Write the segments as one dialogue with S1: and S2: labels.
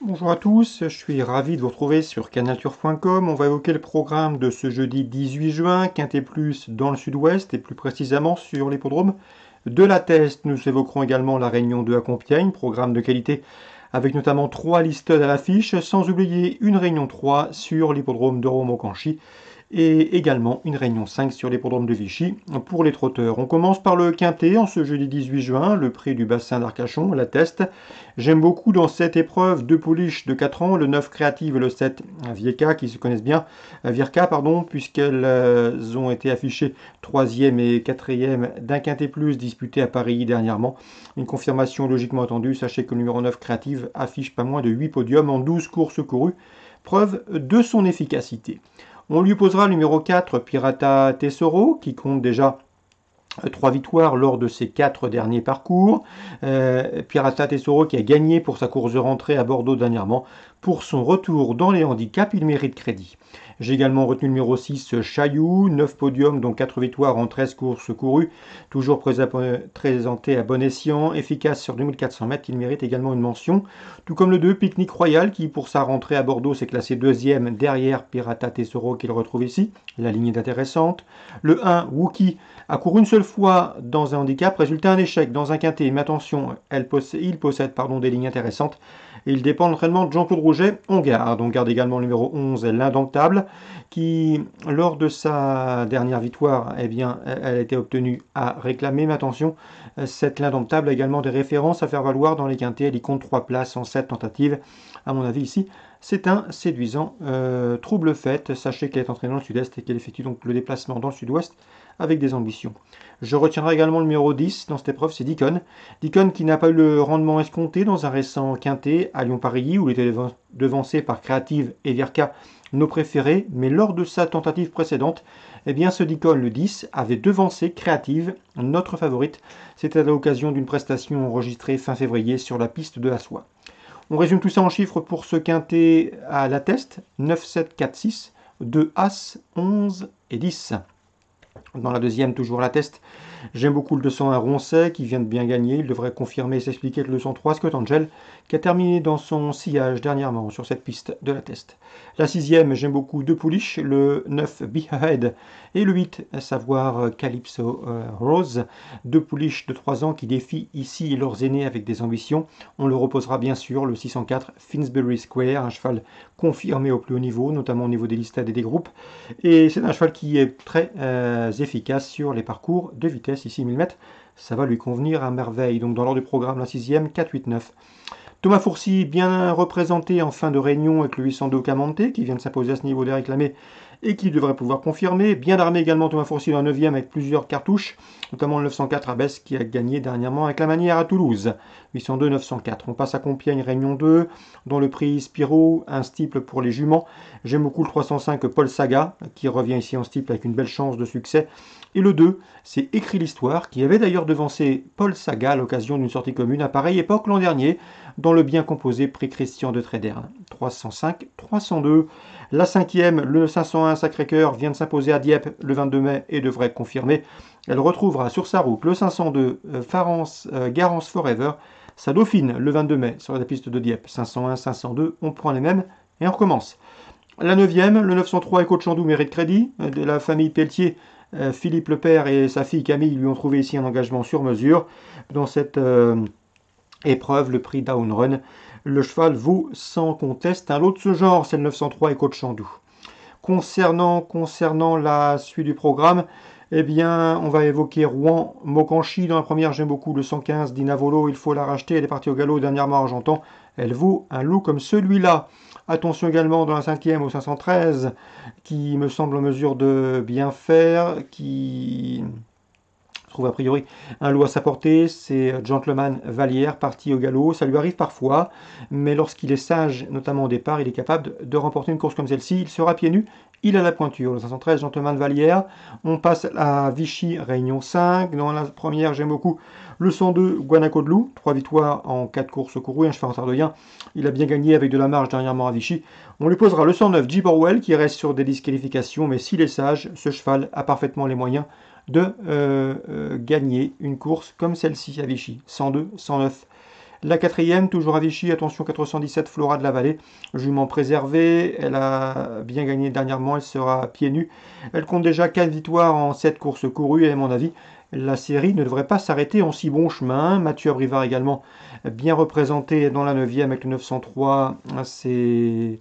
S1: Bonjour à tous, je suis ravi de vous retrouver sur canalturf.com. On va évoquer le programme de ce jeudi 18 juin, Quintet Plus dans le sud-ouest et plus précisément sur l'hippodrome de la Teste. Nous évoquerons également la Réunion 2 à Compiègne, programme de qualité avec notamment 3 listed à l'affiche, sans oublier une Réunion 3 sur l'hippodrome de Romocanchi et également une Réunion 5 sur l'hippodrome de Vichy pour les trotteurs. On commence par le Quintet en ce jeudi 18 juin, le prix du bassin d'Arcachon, la Teste. J'aime beaucoup dans cette épreuve deux pouliches de 4 ans, le 9 Créative et le 7 Vierka, qui se connaissent bien, Virka, pardon, puisqu'elles ont été affichées 3e et 4e d'un Quintet Plus disputé à Paris dernièrement. Une confirmation logiquement attendue, sachez que le numéro 9 Créative affiche pas moins de 8 podiums en 12 courses courues, preuve de son efficacité. On lui posera le numéro 4, Pirata Tesoro, qui compte déjà 3 victoires lors de ses 4 derniers parcours. Pirata Tesoro qui a gagné pour sa course de rentrée à Bordeaux dernièrement. Pour son retour dans les handicaps, il mérite crédit. J'ai également retenu le numéro 6, Chaillou, 9 podiums, dont 4 victoires en 13 courses courues. Toujours présenté à bon escient, efficace sur 2400 mètres, il mérite également une mention. Tout comme le 2, Picnic Royal, qui pour sa rentrée à Bordeaux s'est classé 2e derrière Pirata Tesoro, qu'il retrouve ici. La ligne est intéressante. Le 1, Wookie, a couru une seule fois dans un handicap, résultat un échec dans un quintet. Mais attention, il possède des lignes intéressantes. Et il dépend réellement de Jean-Claude Rouget. On garde également le numéro 11, l'Indomptable, qui, lors de sa dernière victoire, elle a été obtenue à réclamer. Mais attention, cette l'Indomptable a également des références à faire valoir dans les quintets. Elle y compte 3 places en 7 tentatives. À mon avis, ici, c'est un séduisant trouble fait. Sachez qu'elle est entraînée dans le sud-est et qu'elle effectue donc le déplacement dans le sud-ouest avec des ambitions. Je retiendrai également le numéro 10 dans cette épreuve, c'est Deacon. Deacon qui n'a pas eu le rendement escompté dans un récent quintet à Lyon-Paris où il était devancé par Créative et Vierka, nos préférés, mais lors de sa tentative précédente, ce Deacon, le 10, avait devancé Créative, notre favorite. C'était à l'occasion d'une prestation enregistrée fin février sur la piste de la Soie. On résume tout ça en chiffres pour ce quintet à la Teste, 9, 7, 4, 6, 2 As, 11 et 10. Dans la deuxième, toujours la Teste, j'aime beaucoup le 201 Roncet qui vient de bien gagner. Il devrait confirmer et s'expliquer le 203 Scott Angel qui a terminé dans son sillage dernièrement sur cette piste de la Teste. La sixième, j'aime beaucoup deux pouliches, le 9 Be Ahead et le 8, à savoir Calypso Rose. Deux pouliches de 3 ans qui défient ici leurs aînés avec des ambitions. On le reposera bien sûr, le 604 Finsbury Square, un cheval confirmé au plus haut niveau, notamment au niveau des listades et des groupes. Et c'est un cheval qui est très efficace sur les parcours de vitesse, ici 1000 mètres, ça va lui convenir à merveille. Donc dans l'ordre du programme, la 6e, 4, 8, 9. Thomas Fourcy, bien représenté en fin de réunion avec le 802 Camonté, qui vient de s'imposer à ce niveau des réclamés et qui devrait pouvoir confirmer. Bien armé également Thomas Fourcy dans la 9e avec plusieurs cartouches, notamment le 904 à Besse qui a gagné dernièrement avec la manière à Toulouse. 802, 904. On passe à Compiègne, Réunion 2, dont le prix Spirou, un steeple pour les juments. J'aime beaucoup le 305 Paul Saga, qui revient ici en steeple avec une belle chance de succès. Et le 2, c'est Écrit l'Histoire, qui avait d'ailleurs devancé Paul Saga à l'occasion d'une sortie commune à pareille époque l'an dernier, dans le bien composé prix Christian de Tréderne. 305, 302. La 5e, le 501 Sacré-Cœur, vient de s'imposer à Dieppe le 22 mai et devrait confirmer. Elle retrouvera sur sa route le 502 Garance Forever, sa dauphine le 22 mai sur la piste de Dieppe. 501, 502, on prend les mêmes et on recommence. La 9e, le 903 Écho de Chandou mérite crédit. De la famille Pelletier, Philippe le père et sa fille Camille lui ont trouvé ici un engagement sur mesure. Dans cette épreuve, le prix Down Run, le cheval vaut sans conteste un lot de ce genre, c'est le 903 Écho de Chandou. Concernant la suite du programme, on va évoquer Rouen, Mocanchi. Dans la première, j'aime beaucoup le 115 d'Inavolo, il faut la racheter, elle est partie au galop dernièrement à Argentan. Elle vaut un lot comme celui-là. Attention également dans la 5e au 513, qui me semble en mesure de bien faire, qui trouve a priori un lot à sa portée, c'est Gentleman Vallière, parti au galop. Ça lui arrive parfois, mais lorsqu'il est sage, notamment au départ, il est capable de remporter une course comme celle-ci. Il sera pieds nus, il a la pointure. Le 513, Gentleman Vallière. On passe à Vichy, Réunion 5. Dans la première, j'aime beaucoup le 102, Guanaco-de-Loup. 3 victoires en 4 courses courues, un cheval sardouien. Il a bien gagné avec de la marge dernièrement à Vichy. On lui posera le 109, J. Borwell, qui reste sur des disqualifications, mais s'il est sage, ce cheval a parfaitement les moyens de gagner une course comme celle-ci à Vichy. 102, 109. La quatrième, toujours à Vichy, attention 417 Flora de la Vallée, jument préservée, elle a bien gagné dernièrement, elle sera pieds nus. Elle compte déjà 4 victoires en 7 courses courues et à mon avis, la série ne devrait pas s'arrêter en si bon chemin. Mathieu Abrivard également bien représenté dans la 9e avec le 903, c'est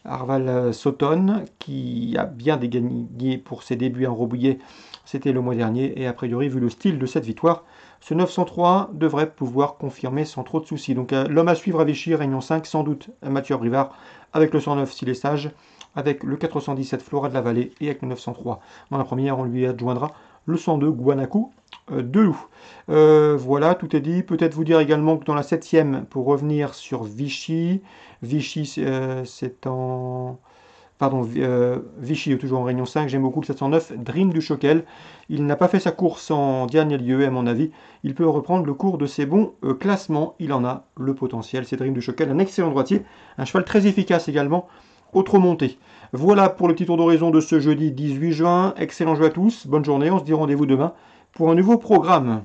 S1: Arval Sauton qui a bien dégagné pour ses débuts en Rambouillet, c'était le mois dernier, et a priori vu le style de cette victoire, ce 903 devrait pouvoir confirmer sans trop de soucis. Donc l'homme à suivre à Vichy, Réunion 5, sans doute Mathieu Abrivard, avec le 109 s'il est sage, avec le 417 Flora de la Vallée et avec le 903. Dans la première, on lui adjoindra le 102 Guanaco de Loup. Voilà, tout est dit. Peut-être vous dire également que dans la 7e, pour revenir sur Vichy, Vichy c'est en... Pardon, Vichy est toujours en Réunion 5, j'aime beaucoup le 709, Dream du Choquel. Il n'a pas fait sa course en dernier lieu, à mon avis. Il peut reprendre le cours de ses bons classements. Il en a le potentiel. C'est Dream du Choquel, un excellent droitier, un cheval très efficace également, au trop monté. Voilà pour le petit tour d'horizon de ce jeudi 18 juin. Excellent jeu à tous, bonne journée, on se dit rendez-vous demain pour un nouveau programme.